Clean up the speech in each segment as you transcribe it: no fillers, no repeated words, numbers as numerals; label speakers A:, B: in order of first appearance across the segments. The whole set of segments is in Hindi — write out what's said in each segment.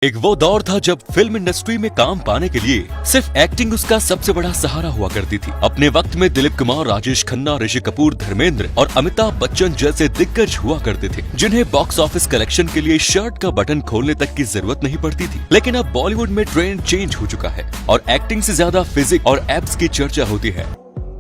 A: एक वो दौर था जब फिल्म इंडस्ट्री में काम पाने के लिए सिर्फ एक्टिंग उसका सबसे बड़ा सहारा हुआ करती थी। अपने वक्त में दिलीप कुमार, राजेश खन्ना, ऋषि कपूर, धर्मेंद्र और अमिताभ बच्चन जैसे दिग्गज हुआ करते थे, जिन्हें बॉक्स ऑफिस कलेक्शन के लिए शर्ट का बटन खोलने तक की जरूरत नहीं पड़ती थी। लेकिन अब बॉलीवुड में ट्रेंड चेंज हो चुका है और एक्टिंग से ज्यादा फिजिक और एब्स की चर्चा होती है।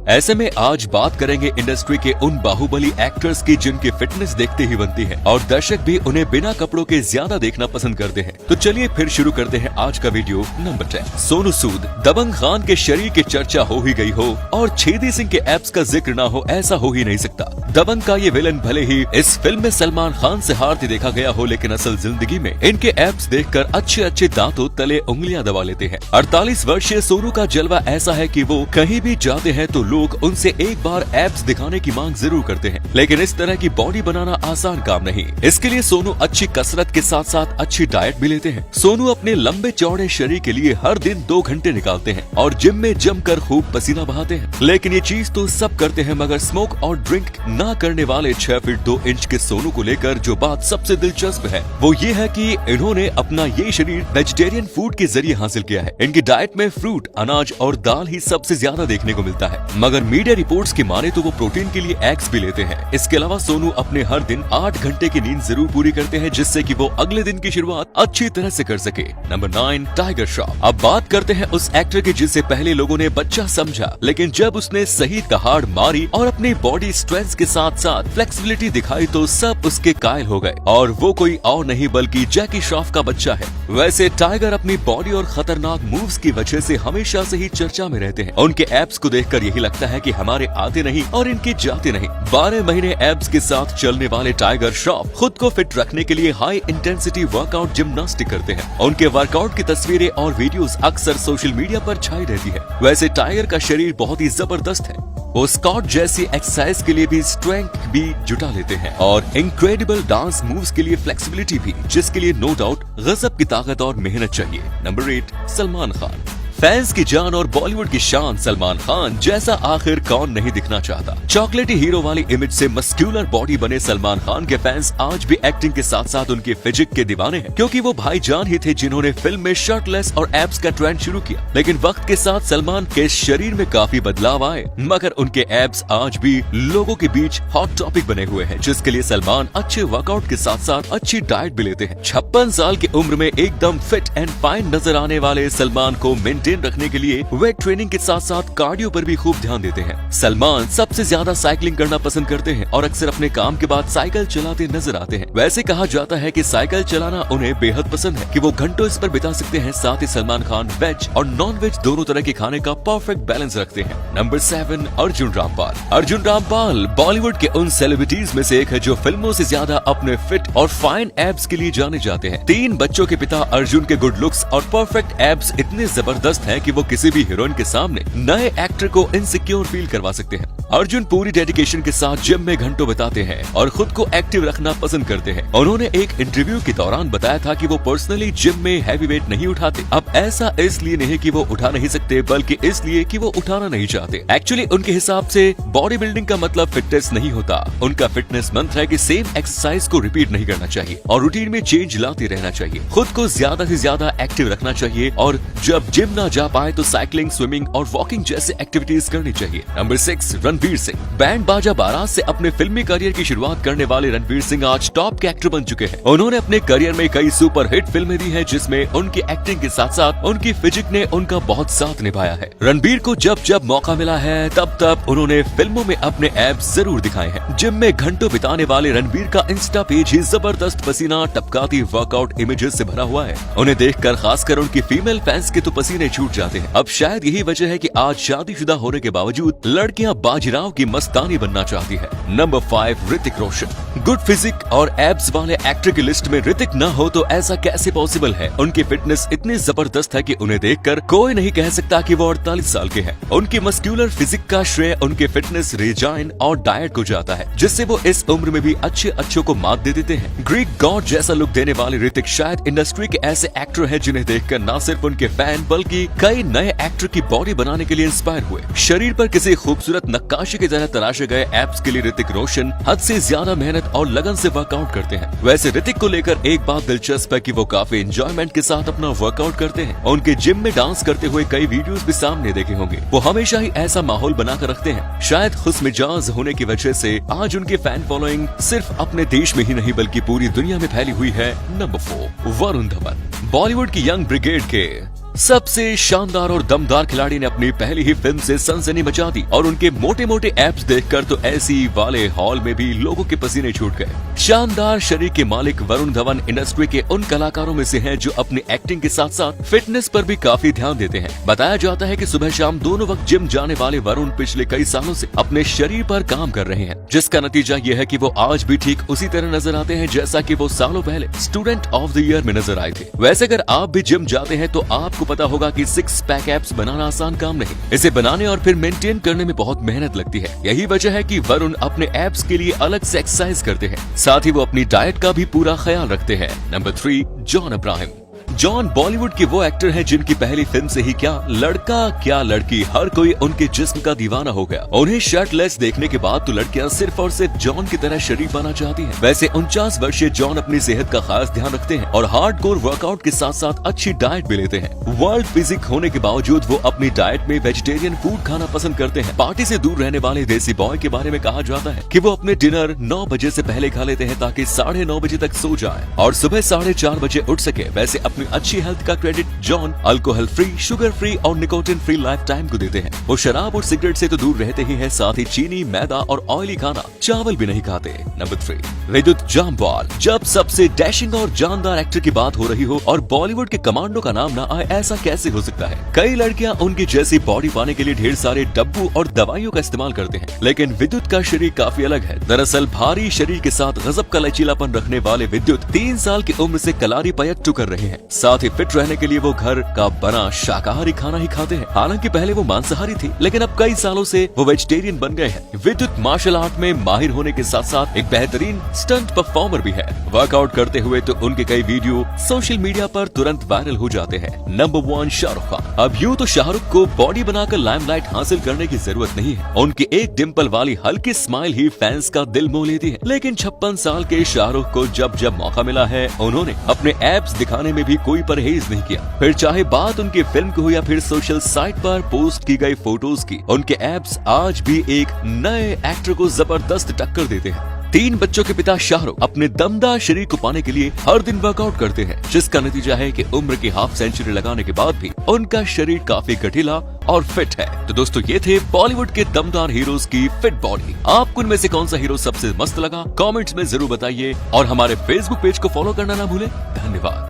A: ऐसे में आज बात करेंगे इंडस्ट्री के उन बाहुबली एक्टर्स की जिनकी फिटनेस देखते ही बनती है और दर्शक भी उन्हें बिना कपड़ों के ज्यादा देखना पसंद करते हैं। तो चलिए फिर शुरू करते हैं आज का वीडियो नंबर 10। सोनू सूद। दबंग खान के शरीर की चर्चा हो ही गई हो और छेदी सिंह के एब्स का जिक्र ना हो, ऐसा हो ही नहीं सकता। दबंग का ये विलन भले ही इस फिल्म में सलमान खान से हारते देखा गया हो, लेकिन असल जिंदगी में इनके एब्स देखकर अच्छे अच्छे दांतों तले उंगलियां दबा लेते हैं। 48 वर्षीय सोनू का जलवा ऐसा है कि वो कहीं भी जाते हैं तो लोग उनसे एक बार एब्स दिखाने की मांग जरूर करते हैं, लेकिन इस तरह की बॉडी बनाना आसान काम नहीं। इसके लिए सोनू अच्छी कसरत के साथ साथ अच्छी डाइट भी लेते हैं। सोनू अपने लंबे चौड़े शरीर के लिए हर दिन 2 घंटे निकालते हैं और जिम में जमकर खूब पसीना बहाते हैं। लेकिन ये चीज तो सब करते हैं, मगर स्मोक और ड्रिंक ना करने वाले 6 फीट 2 इंच के सोनू को लेकर जो बात सबसे दिलचस्प है वो ये है कि इन्होंने अपना ये शरीर वेजिटेरियन फूड के जरिए हासिल किया है। इनकी डाइट में फ्रूट, अनाज और दाल ही सबसे ज्यादा देखने को मिलता है, मगर मीडिया रिपोर्ट्स की माने तो वो प्रोटीन के लिए एग्स भी लेते हैं। इसके अलावा सोनू अपने हर दिन 8 घंटे की नींद जरूर पूरी करते हैं, जिससे कि वो अगले दिन की शुरुआत अच्छी तरह से कर सके। Number 9, tiger Shroff. अब बात करते हैं उस एक्टर की जिसे पहले लोगों ने बच्चा समझा, लेकिन जब उसने सही दहाड़ मारी और अपनी बॉडी स्ट्रेंथ के साथ साथ फ्लेक्सिबिलिटी दिखाई तो सब उसके कायल हो गए। और वो कोई और नहीं बल्कि जैकी श्रॉफ का बच्चा है। वैसे टाइगर अपनी बॉडी और खतरनाक मूव्स की वजह से हमेशा से ही चर्चा में रहते हैं। उनके एब्स को देखकर यही लगता है कि हमारे आते नहीं और इनके जाते नहीं। 12 महीने एब्स के साथ चलने वाले टाइगर श्रॉफ खुद को फिट रखने के लिए हाई इंटेंसिटी वर्कआउट जिम्नास्टिक करते हैं। उनके वर्कआउट की तस्वीरें और वीडियोस अक्सर सोशल मीडिया पर छाई रहती है। वैसे टाइगर का शरीर बहुत ही जबरदस्त है। वो स्क्वाट जैसी एक्सरसाइज के लिए भी स्ट्रेंथ भी जुटा लेते हैं और इनक्रेडिबल डांस मूव्स के लिए फ्लेक्सिबिलिटी भी, जिसके लिए नो डाउट गजब की ताकत और मेहनत चाहिए। नंबर 8, सलमान खान। फैंस की जान और बॉलीवुड की शान सलमान खान जैसा आखिर कौन नहीं दिखना चाहता। चॉकलेटी हीरो वाली इमेज से मस्क्यूलर बॉडी बने सलमान खान के फैंस आज भी एक्टिंग के साथ साथ उनके फिजिक के दीवाने हैं, क्योंकि वो भाईजान ही थे जिन्होंने फिल्म में शर्टलेस और एब्स का ट्रेंड शुरू किया। लेकिन वक्त के साथ सलमान के शरीर में काफी बदलाव आए, मगर उनके एब्स आज भी लोगों के बीच हॉट टॉपिक बने हुए हैं, जिसके लिए सलमान अच्छे वर्कआउट के साथ साथ अच्छी डाइट भी लेते हैं। 56 साल की उम्र में एकदम फिट एंड फाइन नजर आने वाले सलमान को मेंटेन रखने के लिए वेट ट्रेनिंग के साथ साथ कार्डियो पर भी खूब ध्यान देते हैं। सलमान सबसे ज्यादा साइकिलिंग करना पसंद करते हैं और अक्सर अपने काम के बाद साइकिल चलाते नजर आते हैं। वैसे कहा जाता है कि साइकिल चलाना उन्हें बेहद पसंद है कि वो घंटों इस पर बिता सकते हैं। साथ ही सलमान खान वेज और नॉन वेज दोनों तरह के खाने का परफेक्ट बैलेंस रखते हैं। नंबर 7, अर्जुन रामपाल। अर्जुन रामपाल बॉलीवुड के उन सेलिब्रिटीज में से एक है जो फिल्मों से ज्यादा अपने फिट और फाइन एब्स के लिए जाने जाते हैं। 3 बच्चों के पिता अर्जुन के गुड लुक्स और परफेक्ट एब्स इतने जबरदस्त है कि वो किसी भी हीरोइन के सामने नए एक्टर को इनसिक्योर फील करवा सकते हैं। अर्जुन पूरी डेडिकेशन के साथ जिम में घंटों बिताते हैं और खुद को एक्टिव रखना पसंद करते हैं। उन्होंने एक इंटरव्यू के दौरान बताया था कि वो पर्सनली जिम में हैवी वेट नहीं उठाते। अब ऐसा इसलिए नहीं कि वो उठा नहीं सकते, बल्कि इसलिए कि वो उठाना नहीं चाहते। एक्चुअली उनके हिसाब से बॉडी बिल्डिंग का मतलब फिटनेस नहीं होता। उनका फिटनेस मंत्र है कि सेम एक्सरसाइज को रिपीट नहीं करना चाहिए और रूटीन में चेंज लाते रहना चाहिए। खुद को ज्यादा से ज्यादा एक्टिव रखना चाहिए और जब जिम ना जा पाए तो साइकिलिंग, स्विमिंग और वॉकिंग जैसे एक्टिविटीज करनी चाहिए। नंबर 6, रणवीर सिंह। बैंड बाजा बारात से अपने फिल्मी करियर की शुरुआत करने वाले रणवीर सिंह आज टॉप के एक्टर बन चुके हैं। उन्होंने अपने करियर में कई सुपर हिट फिल्में दी हैं, जिसमें उनकी एक्टिंग के साथ साथ उनकी फिजिक ने उनका बहुत साथ निभाया है। रणवीर को जब जब मौका मिला है तब तब उन्होंने फिल्मों में अपने एब्स जरूर दिखाए हैं। जिम में घंटों बिताने वाले रणवीर का इंस्टा पेज ही जबरदस्त पसीना टपकाती वर्कआउट इमेजेस से भरा हुआ है। उन्हें देखकर खासकर उनकी फीमेल फैंस के तो पसीने छूट जाते हैं। अब शायद यही वजह है कि आज शादीशुदा होने के बावजूद लड़कियां बाजीराव की मस्तानी बनना चाहती है। Number 5, Hrithik Roshan. Good physique और एब्स वाले एक्टर की लिस्ट में ऋतिक न हो तो ऐसा कैसे पॉसिबल है। उनकी फिटनेस इतनी जबरदस्त है कि उन्हें देखकर कोई नहीं कह सकता कि वो 48 साल के हैं। उनकी मस्क्यूलर फिजिक का श्रेय उनके फिटनेस, रिजाइन और डाइट को जाता है, जिससे वो इस उम्र में भी अच्छों को मात दे देते हैं। ग्रीक गॉड जैसा लुक देने वाले ऋतिक शायद इंडस्ट्री के ऐसे एक्टर हैं जिन्हें देखकर न सिर्फ उनके फैन बल्कि भी कई नए एक्टर की बॉडी बनाने के लिए इंस्पायर हुए। शरीर पर किसी खूबसूरत नक्काशी की तरह तराशे गए एब्स के लिए ऋतिक रोशन हद से ज्यादा मेहनत और लगन से वर्कआउट करते हैं। वैसे ऋतिक को लेकर एक बात दिलचस्प है कि वो काफी एंजॉयमेंट के साथ अपना वर्कआउट करते हैं। उनके जिम में डांस करते हुए कई वीडियोस भी सामने देखे होंगे। वो हमेशा ही ऐसा माहौल बनाकर रखते हैं। शायद खुशमिजाज होने की वजह से आज उनकी फैन फॉलोइंग सिर्फ अपने देश में ही नहीं बल्कि पूरी दुनिया में फैली हुई है। नंबर 4, वरुण धवन। बॉलीवुड की यंग ब्रिगेड के सबसे शानदार और दमदार खिलाड़ी ने अपनी पहली ही फिल्म से सनसनी मचा दी और उनके मोटे मोटे एब्स देखकर तो ऐसी वाले हॉल में भी लोगों के पसीने छूट गए। शानदार शरीर के मालिक वरुण धवन इंडस्ट्री के उन कलाकारों में से हैं जो अपनी एक्टिंग के साथ साथ फिटनेस पर भी काफी ध्यान देते हैं। बताया जाता है कि सुबह शाम दोनों वक्त जिम जाने वाले वरुण पिछले कई सालों से अपने शरीर पर काम कर रहे हैं, जिसका नतीजा यह है कि वो आज भी ठीक उसी तरह नजर आते हैं जैसा कि वो सालों पहले स्टूडेंट ऑफ द ईयर में नजर आए थे। वैसे अगर आप भी जिम जाते हैं तो आपको पता होगा कि 6 पैक एब्स बनाना आसान काम नहीं। इसे बनाने और फिर मेंटेन करने में बहुत मेहनत लगती है। यही वजह है कि वरुण अपने एब्स के लिए अलग से एक्सरसाइज करते हैं। साथ ही वो अपनी डाइट का भी पूरा ख्याल रखते हैं। Number 3, John Abraham. John Bollywood के वो एक्टर हैं जिनकी पहली फिल्म से ही क्या लड़का क्या लड़की हर कोई उनके जिस्म का दीवाना हो गया। उन्हें शर्टलेस देखने के बाद तो लड़कियां सिर्फ और सिर्फ जॉन की तरह शरीर पाना चाहती हैं। वैसे 49 वर्षीय जॉन अपनी सेहत का खास ध्यान रखते हैं और हार्डकोर वर्कआउट के साथ साथ अच्छी डाइट भी लेते हैं। वर्ल्ड फिजिक होने के बावजूद वो अपनी डाइट में वेजिटेरियन फूड खाना पसंद करते हैं। पार्टी से दूर रहने वाले देसी बॉय के बारे में कहा जाता है कि वो अपने डिनर 9 बजे से पहले खा लेते हैं ताकि 9:30 बजे तक सो जाए और सुबह 4:30 बजे उठ सके। वैसे अपनी अच्छी हेल्थ का credit John alcohol free, sugar free और निकोटिन फ्री लाइफ टाइम को देते हैं। वो शराब और सिगरेट से तो दूर रहते ही हैं, साथ ही चीनी, मैदा और ऑयली खाना, चावल भी नहीं खाते। नंबर 3, विद्युत जामवाल। जब सबसे डैशिंग और जानदार एक्टर की बात हो रही हो और बॉलीवुड के कमांडो का नाम ना आए, ऐसा कैसे हो सकता है। कई लड़कियां उनकी जैसी बॉडी पाने के लिए ढेर सारे डब्बू और दवाइयों का इस्तेमाल करते हैं, लेकिन विद्युत का शरीर काफी अलग है। दरअसल भारी शरीर के साथ गजब का लचीलापन रखने वाले विद्युत 3 साल की उम्र से कलारी पयट्टू कर रहे हैं। साथ ही फिट रहने के लिए वो घर का बना शाकाहारी खाना ही खाते हैं। हालांकि पहले वो मांसाहारी थी, लेकिन अब कई सालों से वो वेजिटेरियन बन गए हैं। विद्युत मार्शल आर्ट में माहिर होने के साथ साथ एक बेहतरीन स्टंट परफॉर्मर भी है। वर्कआउट करते हुए तो उनके कई वीडियो सोशल मीडिया पर तुरंत वायरल हो जाते हैं। नंबर 1, शाहरुख खान। अब यूँ तो शाहरुख को बॉडी बनाकर लाइमलाइट हासिल करने की जरूरत नहीं है। उनकी एक डिम्पल वाली हल्की स्माइल ही फैंस का दिल मोह लेती है। लेकिन 56 साल के शाहरुख को जब जब मौका मिला है उन्होंने अपने एब्स दिखाने में भी कोई परहेज नहीं किया। फिर चाहे बात उनकी फिल्म की हो या फिर सोशल साइट पर पोस्ट की गई फोटोज की, उनके एब्स आज भी एक नए एक्टर को जबरदस्त टक्कर देते हैं। 3 बच्चों के पिता शाहरुख अपने दमदार शरीर को पाने के लिए हर दिन वर्कआउट करते हैं, जिसका नतीजा है कि उम्र की हाफ सेंचुरी लगाने के बाद भी उनका शरीर काफी गठीला और फिट है। तो दोस्तों ये थे बॉलीवुड के दमदार हीरोज की फिट बॉडी। आपको उनमें से कौन सा हीरो सबसे मस्त लगा, कमेंट्स में जरूर बताइए और हमारे फेसबुक पेज को फॉलो करना ना भूलें। धन्यवाद।